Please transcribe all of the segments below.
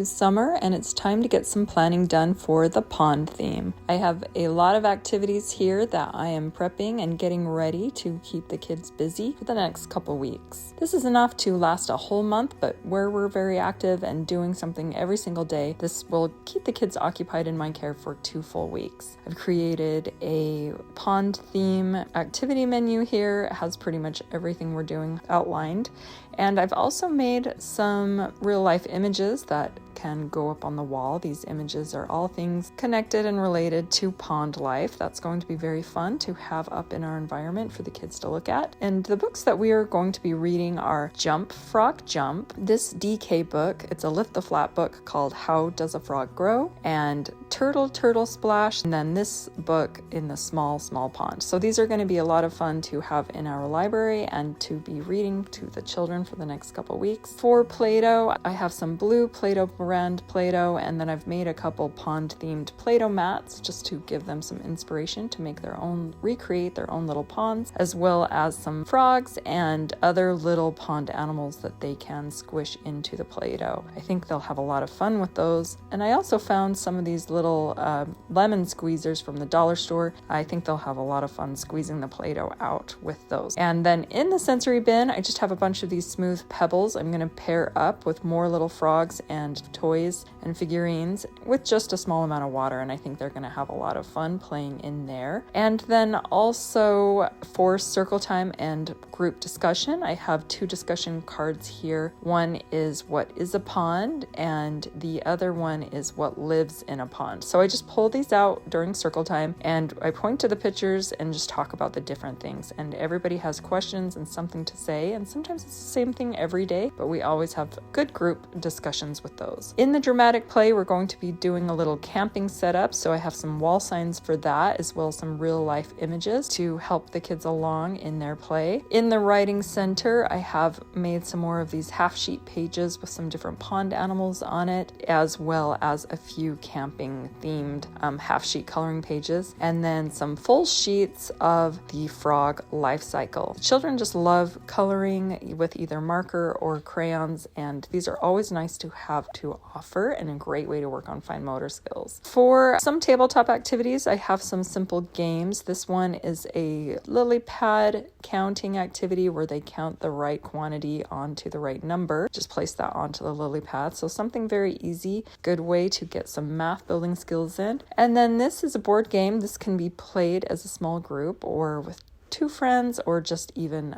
into summer and it's time to get some planning done for the pond theme. I have a lot of activities here that I am prepping and getting ready to keep the kids busy for the next couple weeks. This is enough to last a whole month, but where we're very active and doing something every single day, this will keep the kids occupied in my care for 2 full weeks. I've created a pond theme activity menu here. It has pretty much everything we're doing outlined. And I've also made some real life images that can go up on the wall. These images are all things connected and related to pond life. That's going to be very fun to have up in our environment for the kids to look at. And the books that we are going to be reading are Jump, Frog, Jump, this DK book. It's a Lift the Flat book called How Does a Frog Grow? And Turtle, Turtle Splash, and then this book in the Small, Small Pond. So these are going to be a lot of fun to have in our library and to be reading to the children for the next couple weeks. For Play-Doh, I have some blue Play-Doh brand Play-Doh, and then I've made a couple pond-themed Play-Doh mats just to give them some inspiration to make their own, recreate their own little ponds, as well as some frogs and other little pond animals that they can squish into the Play-Doh. I think they'll have a lot of fun with those. And I also found some of these little lemon squeezers from the dollar store. I think they'll have a lot of fun squeezing the Play-Doh out with those. And then in the sensory bin, I just have a bunch of these smooth pebbles I'm going to pair up with more little frogs and toys and figurines with just a small amount of water, and I think they're going to have a lot of fun playing in there. And then also for circle time and group discussion, I have 2 discussion cards here. One is what is a pond, and the other one is what lives in a pond. So I just pull these out during circle time and I point to the pictures and just talk about the different things, and everybody has questions and something to say, and sometimes it's the same thing every day, but we always have good group discussions with those. In the dramatic play, we're going to be doing a little camping setup, so I have some wall signs for that, as well as some real life images to help the kids along in their play. In the writing center, I have made some more of these half sheet pages with some different pond animals on it, as well as a few camping themed half sheet coloring pages, and then some full sheets of the frog life cycle. The children just love coloring with either marker or crayons, and these are always nice to have to offer and a great way to work on fine motor skills. For some tabletop activities, I have some simple games. This one is a lily pad counting activity where they count the right quantity onto the right number. Just place that onto the lily pad. So something very easy, good way to get some math building skills in. And then this is a board game. This can be played as a small group or with 2 friends, or just even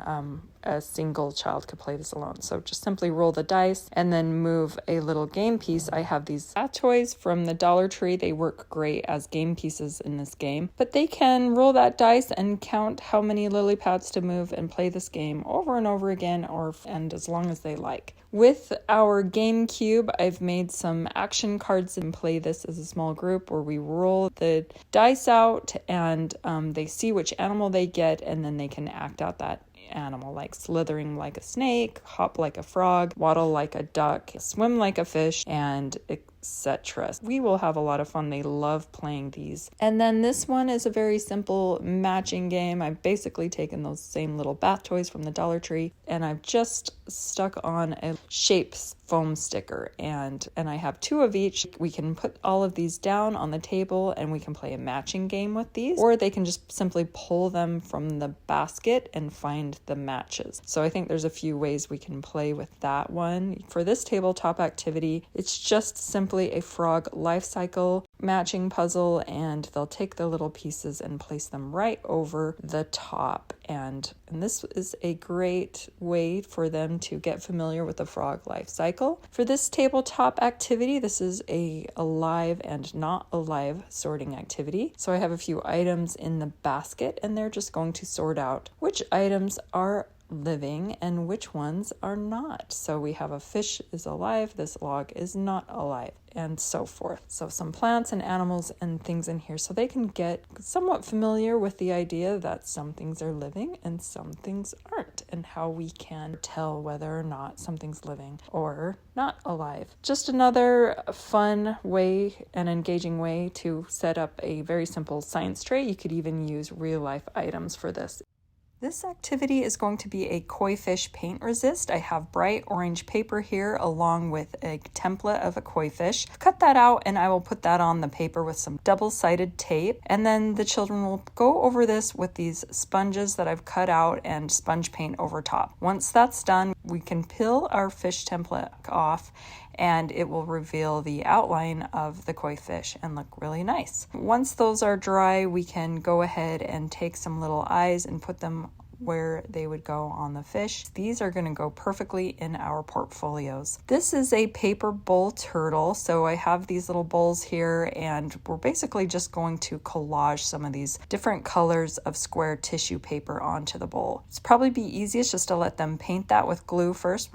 a single child could play this alone. So just simply roll the dice and then move a little game piece. I have these toys from the Dollar Tree. They work great as game pieces in this game, but they can roll that dice and count how many lily pads to move and play this game over and over again, and as long as they like. With our game cube, I've made some action cards and play this as a small group where we roll the dice out and they see which animal they get, and then they can act out that animal, like slithering like a snake, hop like a frog, waddle like a duck, swim like a fish, and etc. We will have a lot of fun. They love playing these. And then this one is a very simple matching game. I've basically taken those same little bath toys from the Dollar Tree and I've just stuck on a shapes foam sticker, and I have 2 of each. We can put all of these down on the table and we can play a matching game with these, or they can just simply pull them from the basket and find the matches. So I think there's a few ways we can play with that one. For this tabletop activity, it's just simply a frog life cycle matching puzzle, and they'll take the little pieces and place them right over the top. And this is a great way for them to get familiar with the frog life cycle. For this tabletop activity, this is a alive and not alive sorting activity. So I have a few items in the basket, and they're just going to sort out which items are living and which ones are not. So we have a fish is alive, this log is not alive, and so forth. So some plants and animals and things in here so they can get somewhat familiar with the idea that some things are living and some things aren't, and how we can tell whether or not something's living or not alive. Just another fun way and engaging way to set up a very simple science tray. You could even use real life items for this. This activity is going to be a koi fish paint resist. I have bright orange paper here along with a template of a koi fish. Cut that out and I will put that on the paper with some double-sided tape. And then the children will go over this with these sponges that I've cut out and sponge paint over top. Once that's done, we can peel our fish template off and it will reveal the outline of the koi fish and look really nice. Once those are dry, we can go ahead and take some little eyes and put them where they would go on the fish. These are going to go perfectly in our portfolios. This is a paper bowl turtle, so I have these little bowls here and we're basically just going to collage some of these different colors of square tissue paper onto the bowl. It's probably be easiest just to let them paint that with glue first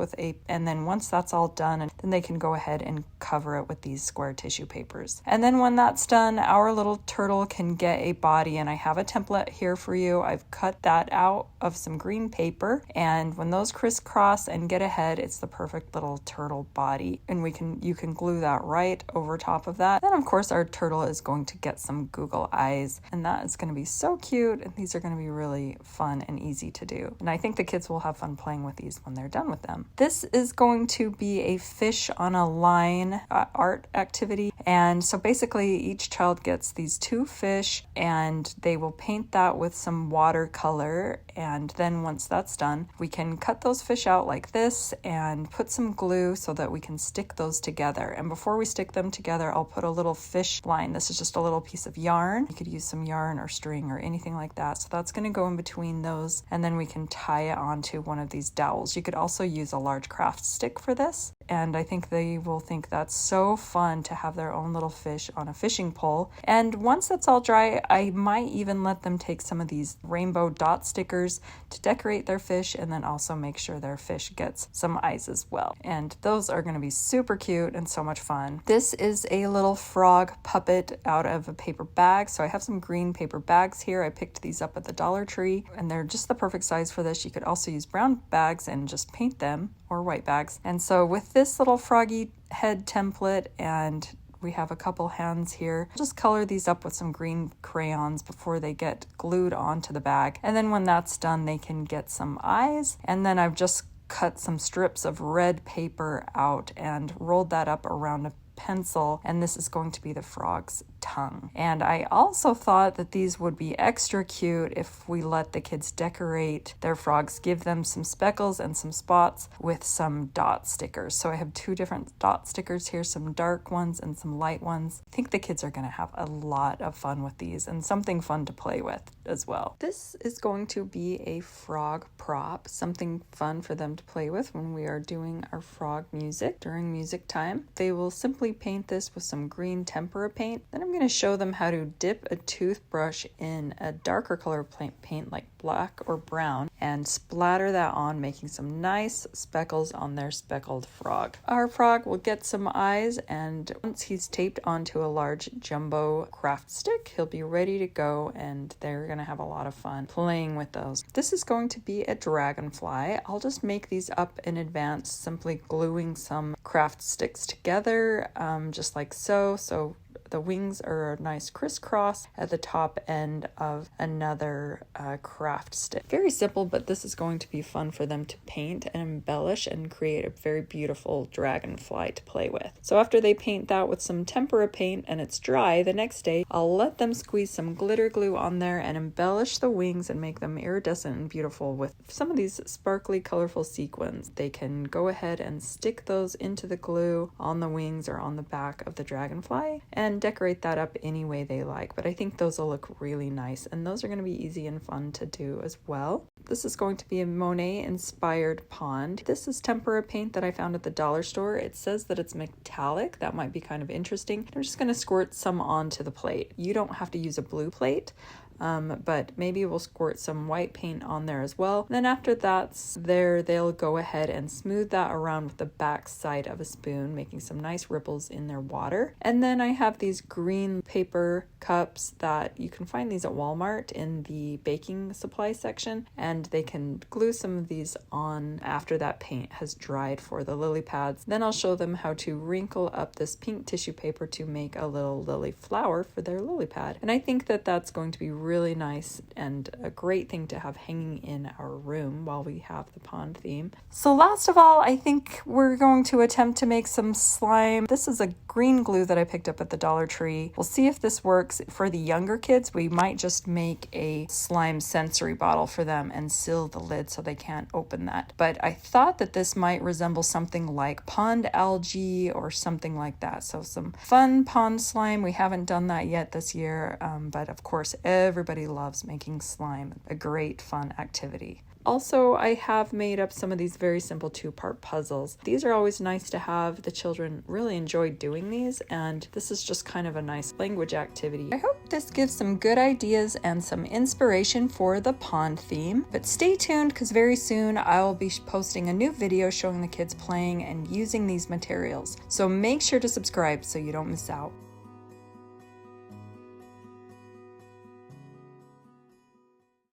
and then once that's all done, then they can go ahead and cover it with these square tissue papers. And then when that's done, our little turtle can get a body, and I have a template here for you. I've cut that out of some green paper, and when those crisscross and get a head, it's the perfect little turtle body, and you can glue that right over top of that. Then of course our turtle is going to get some Google eyes, and that is going to be so cute, and these are going to be really fun and easy to do, and I think the kids will have fun playing with these when they're done with them. This is going to be a fish on a line art activity, and so basically each child gets these 2 fish and they will paint that with some watercolor. And then once that's done, we can cut those fish out like this and put some glue so that we can stick those together. And before we stick them together, I'll put a little fish line. This is just a little piece of yarn. You could use some yarn or string or anything like that. So that's going to go in between those, and then we can tie it onto one of these dowels. You could also use a large craft stick for this, and I think they will think that's so fun to have their own little fish on a fishing pole. And once that's all dry, I might even let them take some of these rainbow dot stickers to decorate their fish, and then also make sure their fish gets some eyes as well. And those are going to be super cute and so much fun. This is a little frog puppet out of a paper bag. So I have some green paper bags here. I picked these up at the Dollar Tree, and they're just the perfect size for this. You could also use brown bags and just paint them, or white bags. And so with this little froggy head template, and we have a couple hands here, just color these up with some green crayons before they get glued onto the bag. And then when that's done, they can get some eyes. And then I've just cut some strips of red paper out and rolled that up around a pencil, and this is going to be the frog's tongue. And I also thought that these would be extra cute if we let the kids decorate their frogs, give them some speckles and some spots with some dot stickers. So I have 2 different dot stickers here, some dark ones and some light ones. I think the kids are going to have a lot of fun with these, and something fun to play with as well. This is going to be a frog prop, something fun for them to play with when we are doing our frog music during music time. They will simply paint this with some green tempera paint. Then I'm going to show them how to dip a toothbrush in a darker color paint like black or brown and splatter that on, making some nice speckles on their speckled frog. Our frog will get some eyes, and once he's taped onto a large jumbo craft stick, he'll be ready to go, and they're going to have a lot of fun playing with those. This is going to be a dragonfly. I'll just make these up in advance, simply gluing some craft sticks together, just like so. So the wings are a nice crisscross at the top end of another craft stick. Very simple, but this is going to be fun for them to paint and embellish and create a very beautiful dragonfly to play with. So after they paint that with some tempera paint and it's dry, the next day I'll let them squeeze some glitter glue on there and embellish the wings and make them iridescent and beautiful with some of these sparkly, colorful sequins. They can go ahead and stick those into the glue on the wings or on the back of the dragonfly and decorate that up any way they like, but I think those will look really nice, and those are going to be easy and fun to do as well. This is going to be a Monet inspired pond. This is tempera paint that I found at the dollar store. It says that it's metallic. That might be kind of interesting. I'm just going to squirt some onto the plate. You don't have to use a blue plate. But maybe we'll squirt some white paint on there as well. Then after that's there, they'll go ahead and smooth that around with the back side of a spoon, making some nice ripples in their water. And then I have these green paper cups that you can find these at Walmart in the baking supply section, and they can glue some of these on after that paint has dried for the lily pads. Then I'll show them how to wrinkle up this pink tissue paper to make a little lily flower for their lily pad. And I think that that's going to be really nice and a great thing to have hanging in our room while we have the pond theme. So last of all, I think we're going to attempt to make some slime. This is a green glue that I picked up at the Dollar Tree. We'll see if this works. For the younger kids, we might just make a slime sensory bottle for them and seal the lid so they can't open that. But I thought that this might resemble something like pond algae or something like that. So some fun pond slime. We haven't done that yet this year, but of course everybody loves making slime. A great fun activity. Also, I have made up some of these very simple 2-part puzzles. These are always nice to have. The children really enjoy doing these, and this is just kind of a nice language activity. I hope this gives some good ideas and some inspiration for the pond theme. But stay tuned, because very soon I'll be posting a new video showing the kids playing and using these materials. So make sure to subscribe so you don't miss out.